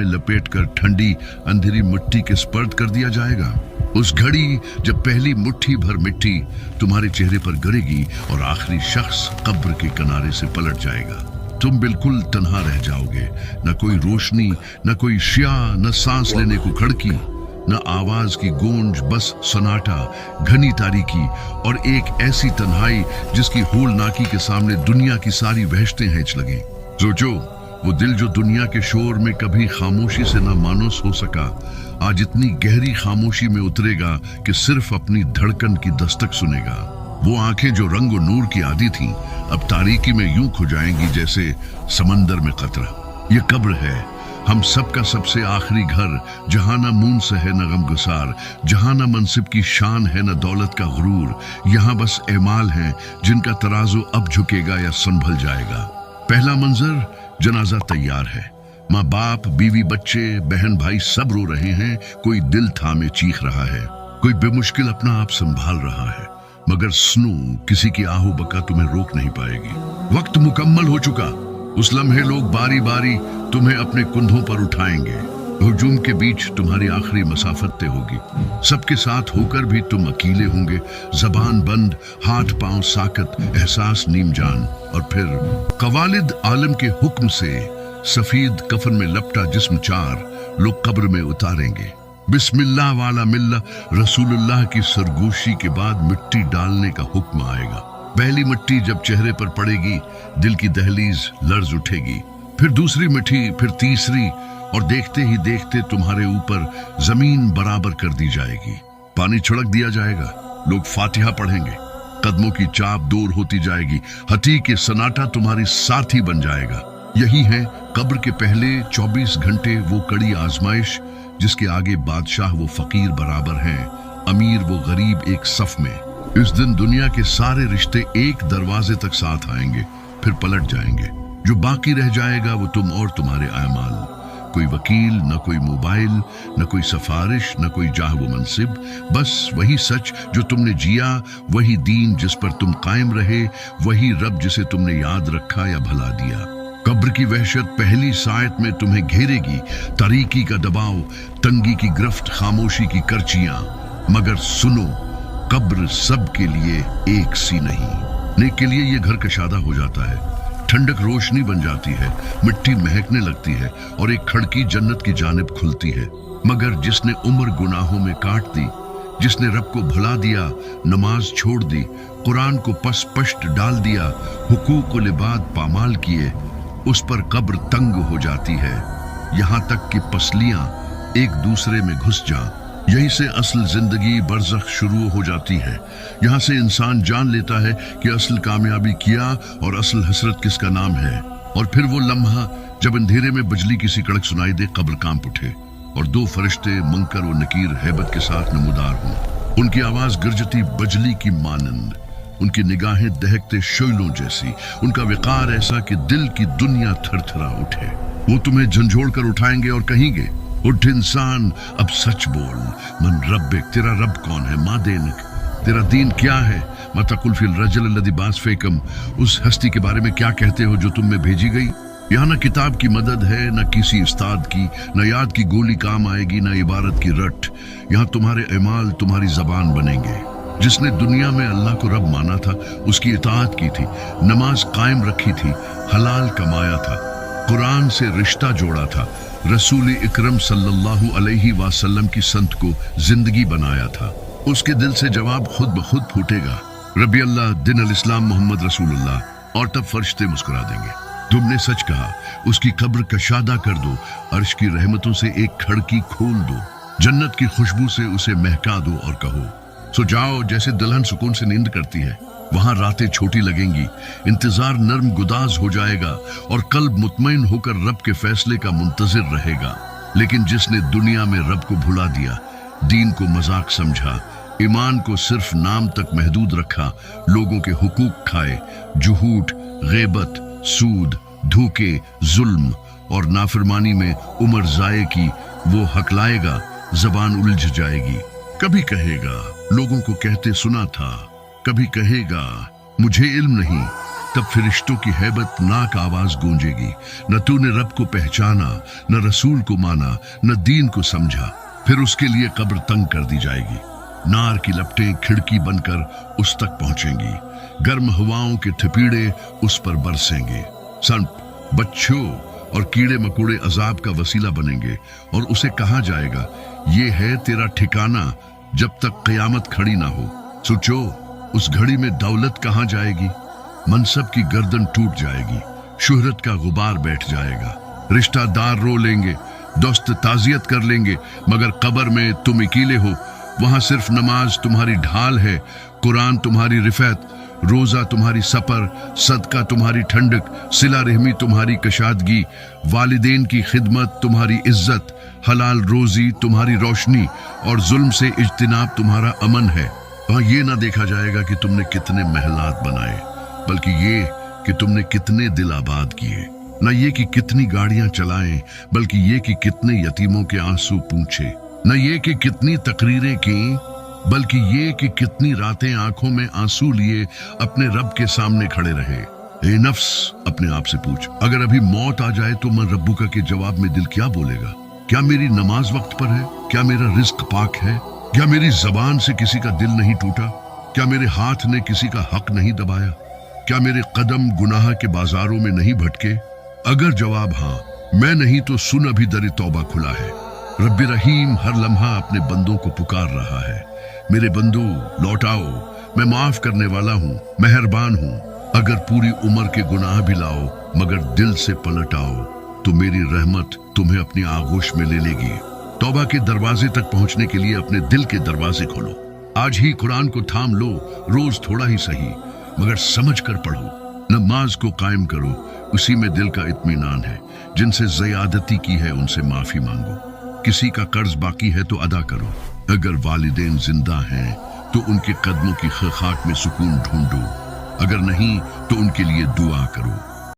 में लपेटकर ठंडी अंधेरी मिट्टी के स्पर्श कर दिया जाएगा। उस घड़ी जब पहली मुट्ठी भर मिट्टी तुम्हारे चेहरे पर गिरेगी और आखिरी शख्स कब्र के किनारे से पलट जाएगा, तुम बिल्कुल तन्हा रह जाओगे। न कोई रोशनी, न कोई शिया, न सांस लेने को खड़की, न आवाज की गूंज, बस सन्नाटा, घनी तारीकी और एक ऐसी तन्हाई जिसकी होलनाकी के सामने दुनिया की सारी वहशतें हैंच लगें। सोचो, वो दिल जो दुनिया के शोर में कभी खामोशी से ना मानूस हो सका, आज इतनी गहरी खामोशी में उतरेगा कि सिर्फ अपनी धड़कन की दस्तक सुनेगा। वो आंखें जो रंग और नूर की आदी थीं, अब तारीकी में यूं खो जाएंगी जैसे समंदर में कतरा। ये कब्र है, हम सबका सबसे आखिरी घर, जहां ना मूंस है न गमगुसार, जहां ना मनसिब की शान है न दौलत का गुरूर। यहाँ बस एमाल हैं जिनका तराजू अब झुकेगा या संभल जाएगा। पहला मंजर, जनाजा तैयार है। माँ बाप, बीवी, बच्चे, बहन भाई सब रो रहे हैं। कोई दिल थामे चीख रहा है, कोई बेमुश्किल अपना आप संभाल रहा है, मगर स्नो किसी की आहू बका तुम्हें रोक नहीं पाएगी। वक्त मुकम्मल हो चुका। उस लम्हे लोग बारी बारी तुम्हें अपने कुंधों पर उठाएंगे। हुजूम के बीच तुम्हारी आखिरी मसाफत तय होगी। सबके साथ होकर भी तुम अकेले होंगे, जबान बंद, हाथ पांव साकत, एहसास नीम जान। और फिर कवालिद आलम के हुक्म से सफीद कफन में लपटा जिस्म चार लोग कब्र में उतारेंगे। बिस्मिल्लाह वाला मिल्ला रसूलुल्लाह की सरगोशी के बाद मिट्टी डालने का हुक्म आएगा। पहली मिट्टी जब चेहरे पर पड़ेगी, दिल की दहलीज लर्ज उठेगी, फिर दूसरी मिट्टी, फिर तीसरी, और देखते ही देखते तुम्हारे ऊपर जमीन बराबर कर दी जाएगी। पानी छिड़क दिया जाएगा, लोग फातिहा पढ़ेंगे, कदमों की चाप दूर होती जाएगी, हती के सन्नाटा तुम्हारी साथी बन जाएगा। यही है कब्र के पहले 24 घंटे, वो कड़ी आजमाइश जिसके आगे बादशाह वो फकीर बराबर हैं, अमीर वो गरीब एक सफ में। इस दिन दुनिया के सारे रिश्ते एक दरवाजे तक साथ आएंगे, फिर पलट जाएंगे। जो बाकी रह जाएगा वो तुम और तुम्हारे अमाल। कोई वकील, न कोई मोबाइल, न कोई सफारिश, न कोई जाह व मनसिब, बस वही सच जो तुमने जिया, वही दीन जिस पर तुम कायम रहे, वही रब जिसे तुमने याद रखा या भला दिया। कब्र की वहशत पहली सायत में तुम्हें घेरेगी, तारीकी का दबाव, तंगी की गिरफ्त, खामोशी की करचियां। मगर सुनो, कब्र सब के लिए एक सी नहीं। नेक के लिए ये घर कशादा हो जाता है, ठंडक रोशनी बन जाती है, मिट्टी महकने लगती है और एक खिड़की जन्नत की जानिब खुलती है। मगर जिसने उम्र गुनाहों में काट दी, जिसने रब को भुला दिया, नमाज छोड़ दी, कुरान को पस पश्त डाल दिया, हुकूक व लिबाद पामाल किए, उस पर कब्र तंग हो जाती है, यहाँ तक कि पसलियां एक दूसरे में घुस जा। यही से असल जिंदगी बरज़ख शुरू हो जाती है। यहाँ से इंसान जान लेता है कि असल कामयाबी क्या और असल हसरत किसका नाम है। और फिर वो लम्हा जब अंधेरे में बिजली की सी कड़क सुनाई दे, कब्र कांप उठे और दो फरिश्ते मुनकर व नकीर हैबत के साथ नमूदार हों। उनकी आवाज गरजती बजली की मानंद, उनकी निगाहें दहकते शोलों जैसी, उनका विकार ऐसा कि दिल की दुनिया थरथरा उठे। वो तुम्हें झंझोड़ कर उठाएंगे और कहेंगे, उठ इंसान, अब सच बोल, मन रब्बिक, तेरा रब कौन है, माँ देनक, तेरा दीन क्या है, मतकुल फिल रजल लदी बास फेकम, उस हस्ती के बारे में क्या कहते हो जो तुम में भेजी गई। यहाँ न किताब की मदद है, न किसी उस्ताद की, न याद की गोली काम आएगी, न इबारत की रट। यहाँ तुम्हारे अमाल तुम्हारी जबान बनेंगे। जिसने दुनिया में अल्लाह को रब माना था, उसकी इताअत की थी, नमाज कायम रखी थी, हलाल कमाया था, कुरान से रिश्ता जोड़ा था, रसूल इकरम सल्लल्लाहु अलैहि वसल्लम की संत को जिंदगी बनाया था, उसके दिल से जवाब खुद ब खुद फूटेगा, रबी अल्लाह दिन अल इस्लाम मोहम्मद रसूलुल्लाह। और तब फरिश्ते मुस्कुरा देंगे, तुमने सच कहा, उसकी कब्र कशादा कर दो, अर्श की रहमतों से एक खिड़की खोल दो, जन्नत की खुशबू से उसे महका दो और कहो, सो जाओ जैसे दुल्हन सुकून से नींद करती है। वहां रातें छोटी लगेंगी, इंतजार नर्म गुदाज हो जाएगा और कल्ब मुतमईन होकर रब के फैसले का मुंतजिर रहेगा। लेकिन जिसने दुनिया में रब को भुला दिया, दीन को मजाक समझा, ईमान को सिर्फ नाम तक महदूद रखा, लोगों के हुकूक खाए, जुहूट, गैबत, सूद, धोखे, जुल्म और नाफरमानी में उम्र जाए की, वो हकलाएगा, जबान उलझ जाएगी। कभी कहेगा लोगों को कहते सुना था, कभी कहेगा मुझे इल्म नहीं, तब फरिश्तों की हैबतनाक आवाज गूंजेगी, न तूने रब को पहचाना, न रसूल को माना, न दीन को समझा। फिर उसके लिए कब्र तंग कर दी जाएगी। नार की लपटें खिड़की बनकर उस तक पहुंचेंगी। गर्म हवाओं के थपीड़े उस पर बरसेंगे। सर्प, बच्चों और कीड़े मकोड़े अजाब का वसीला बनेंगे और उसे कहा जाएगा, ये है तेरा ठिकाना जब तक क़यामत खड़ी ना हो। सोचो, उस घड़ी में दौलत कहाँ जाएगी? मनसब की गर्दन टूट जाएगी, शुहरत का गुबार बैठ जाएगा, रिश्तेदार रो लेंगे, दोस्त ताजियत कर लेंगे, मगर कब्र में तुम अकेले हो। वहां सिर्फ नमाज तुम्हारी ढाल है, कुरान तुम्हारी रिफत, रोजा तुम्हारी सफर, सदका तुम्हारी ठंडक, सिला रहमी तुम्हारी कशादगी, वालिदैन की खिदमत तुम्हारी इज्जत, हलाल रोजी तुम्हारी रोशनी और जुल्म से इज्तिनाब तुम्हारा अमन है। वहां ये ना देखा जाएगा कि तुमने कितने महलात बनाए, बल्कि ये कि तुमने कितने दिल आबाद किए। न ये कि कितनी गाड़ियां चलाएं, बल्कि ये कि कितने यतीमों के आंसू पूछे। न ये कि कितनी तकरीरें की, बल्कि ये कि कितनी रातें आंखों में आंसू लिए अपने रब के सामने खड़े रहे। ए नफ्स, अपने आप से पूछ, अगर अभी मौत आ जाए तो मैं रब्बुका के जवाब में दिल क्या बोलेगा? क्या मेरी नमाज वक्त पर है? क्या मेरा रिज्क पाक है? क्या मेरी जबान से किसी का दिल नहीं टूटा? क्या मेरे हाथ ने किसी का हक नहीं दबाया? क्या मेरे कदम गुनाह के बाजारों में नहीं भटके? अगर जवाब हाँ, मैं नहीं तो सुन, अभी दर तौबा खुला है। रब्बे रहीम हर लम्हा अपने बंदों को पुकार रहा है, मेरे बंदो लौट आओ, मैं माफ करने वाला हूँ, मेहरबान हूँ। अगर पूरी उम्र के गुनाह भी लाओ, मगर दिल से पलट आओ, तो मेरी रहमत तुम्हें अपनी आगोश में ले लेगी। तौबा के दरवाजे तक पहुंचने के लिए अपने दिल के दरवाजे खोलो। आज ही कुरान को थाम लो, रोज थोड़ा ही सही, मगर समझ कर पढ़ो। नमाज को कायम करो, उसी में दिल का इत्मीनान है। जिनसे ज़यादती की है उनसे माफी मांगो, किसी का कर्ज बाकी है तो अदा करो। अगर वालिदैन जिंदा हैं तो उनके कदमों की खाक में सुकून ढूंढो, अगर नहीं तो उनके लिए दुआ करो।